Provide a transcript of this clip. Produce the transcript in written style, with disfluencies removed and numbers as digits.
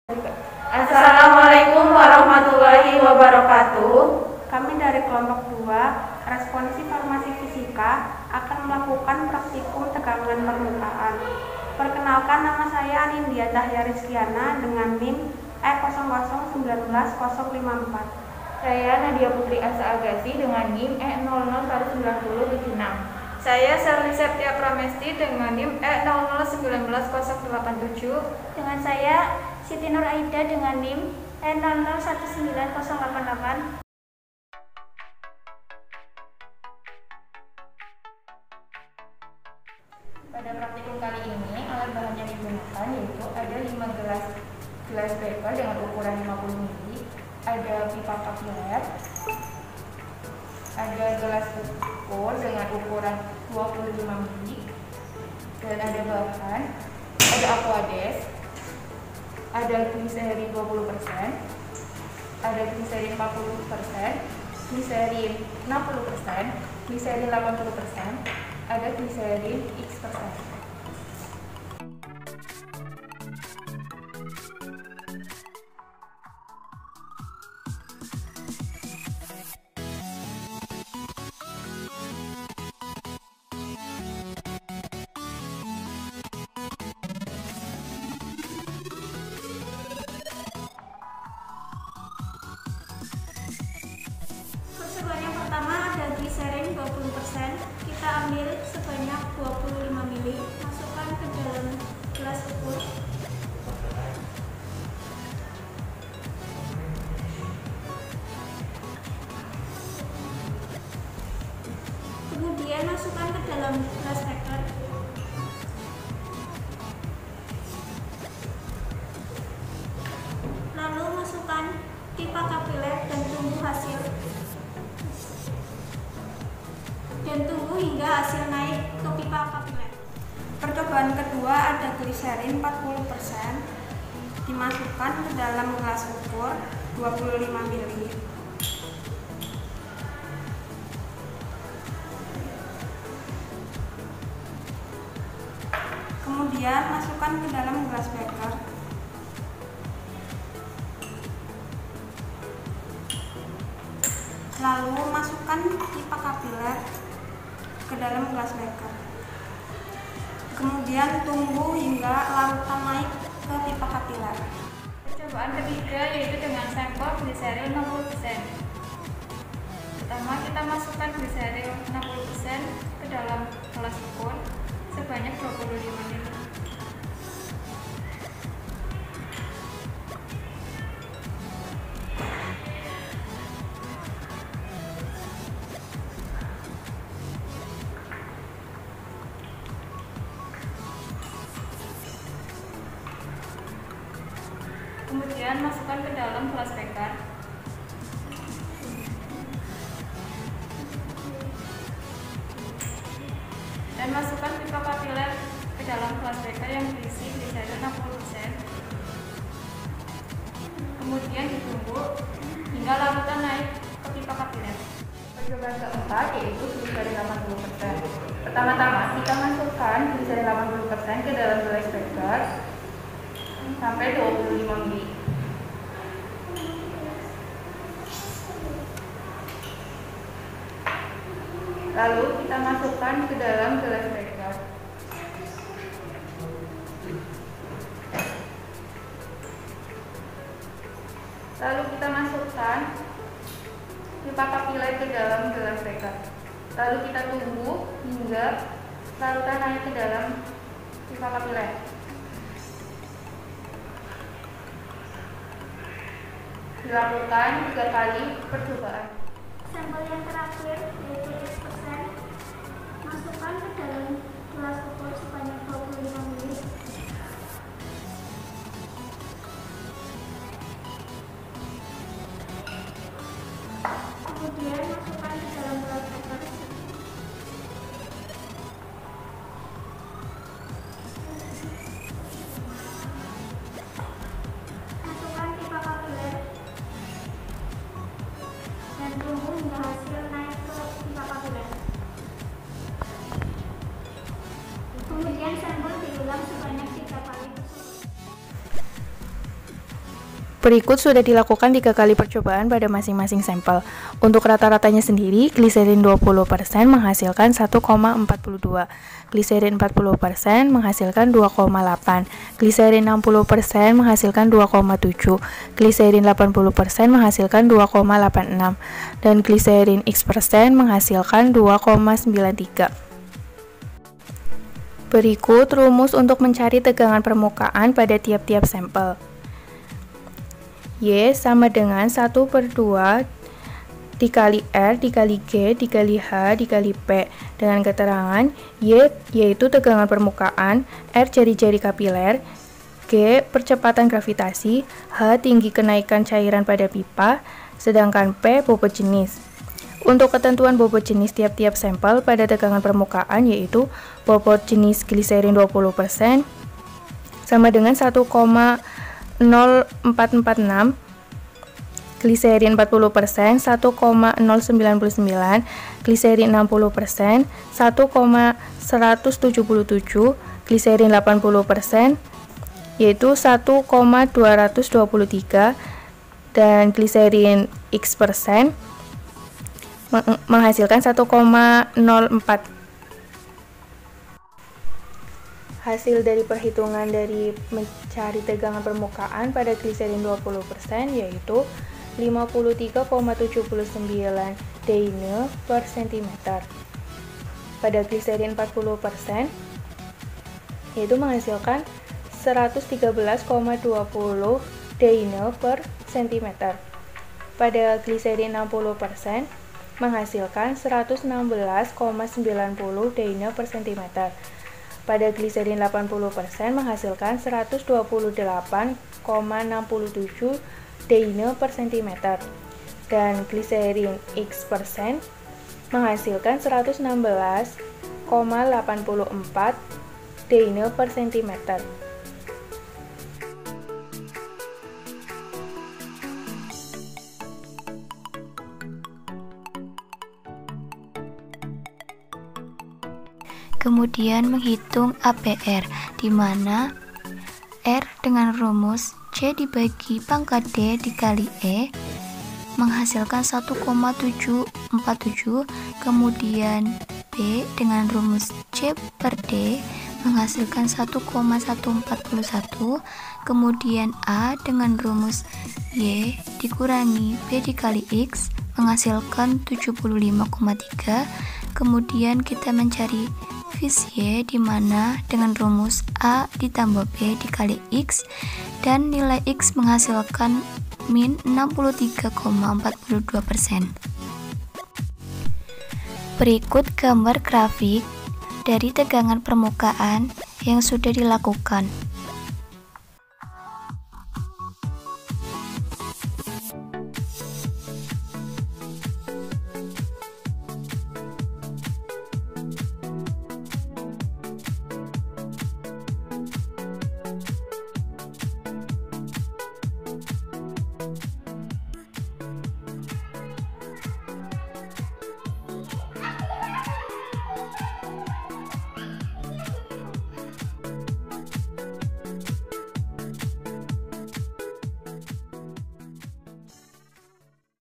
Assalamualaikum warahmatullahi wabarakatuh. Kami dari kelompok 2, Responsi Farmasi Fisika, akan melakukan praktikum tegangan permukaan. Perkenalkan, nama saya Anindya Cahya Rizkiana dengan NIM E00190054. Saya Nadia Putri Asa Agassi dengan NIM E00190076. Saya Sherly Septia Pramesti dengan NIM E00190087. Dengan saya Siti Nur Aida dengan NIM E00190088. Pada praktikum kali ini, alat bahan yang digunakan yaitu ada 5 gelas beker dengan ukuran 50 ml, ada pipa kapiler, ada gelas ukur dengan ukuran 25 ml, dan ada bahan, ada aquades, ada gliserin 20%, ada gliserin 40%, gliserin 60%, gliserin 80%, ada gliserin X%. Percobaan yang pertama ada gliserin 20%. Kita ambil sebanyak 25 ml, masukkan ke dalam gelas ukur. Kemudian masukkan ke dalam gelas beker. Lalu masukkan pipa kapiler dan tunggu hasil. Dan tunggu hingga hasil naik ke pipa kapiler. Percobaan kedua ada gliserin 40%, dimasukkan ke dalam gelas ukur 25 ml. Kemudian masukkan ke dalam gelas beker. Lalu masukkan pipa kapiler ke dalam gelas beker. Kemudian tunggu hingga larutan naik ke pipa kapiler. Percobaan ketiga yaitu dengan sampel gliserin 60%. Pertama, kita masukkan gliserin 60% ke dalam gelas ukur sebanyak 25 ml. Kemudian masukkan ke dalam gelas beker. Dan masukkan pipa kapiler ke dalam gelas beker yang berisi gliserin 60%. Kemudian ditunggu hingga larutan naik ke pipa kapiler. Percobaan keempat yaitu gliserin 80%. Pertama-tama kita masukkan gliserin 80% ke dalam gelas beker sampai 25 ml. Lalu kita masukkan ke dalam gelas beker. Lalu kita masukkan pipa kapiler ke dalam gelas beker. Lalu kita tunggu hingga larutan naik ke dalam pipa kapiler. Dilakukan 3 kali percobaan. Sampel yang terakhir yaitu X%, masukkan ke dalam gelas ukur sebanyak 25 ml. Kemudian masukkan ke dalam gelas beker. Masukkan pipa kapiler dan tunggu hingga hasil naik ke pipa kapiler. Kemudian sampel diulang sebanyak 3 kali tersebut. Berikut sudah dilakukan 3 kali percobaan pada masing-masing sampel. Untuk rata-ratanya sendiri, gliserin 20% menghasilkan 1,42, gliserin 40% menghasilkan 2,8, gliserin 60% menghasilkan 2,7, gliserin 80% menghasilkan 2,86, dan gliserin X% menghasilkan 2,93. Berikut rumus untuk mencari tegangan permukaan pada tiap-tiap sampel. Y sama dengan 1/2 dikali R dikali G dikali H dikali P, dengan keterangan Y yaitu tegangan permukaan, R jari-jari kapiler, G percepatan gravitasi, H tinggi kenaikan cairan pada pipa, sedangkan P bobot jenis. Untuk ketentuan bobot jenis tiap-tiap sampel pada tegangan permukaan, yaitu bobot jenis gliserin 20% sama dengan 1,0446, gliserin 40% 1,099, gliserin 60% 1,177, gliserin 80% yaitu 1,223, dan gliserin X% menghasilkan 1,04. Hasil dari perhitungan dari mencari tegangan permukaan pada gliserin 20% yaitu 53,79 Dayne per cm. Pada gliserin 40% yaitu menghasilkan 113,20 Dayne per cm. Pada gliserin 60% menghasilkan 116,90 Dayne per cm. Pada gliserin 80% menghasilkan 128,67 Dayne per cm, dan gliserin X% menghasilkan 116,84 Dayne per cm. Kemudian menghitung APR, di mana R dengan rumus C dibagi pangkat D dikali E menghasilkan 1,747, kemudian B dengan rumus C per D menghasilkan 1,141, kemudian A dengan rumus Y dikurangi B dikali X menghasilkan 75,3, kemudian kita mencari vis Y, di mana dengan rumus A ditambah B dikali X, dan nilai X menghasilkan min 63,42%. Berikut gambar grafik dari tegangan permukaan yang sudah dilakukan.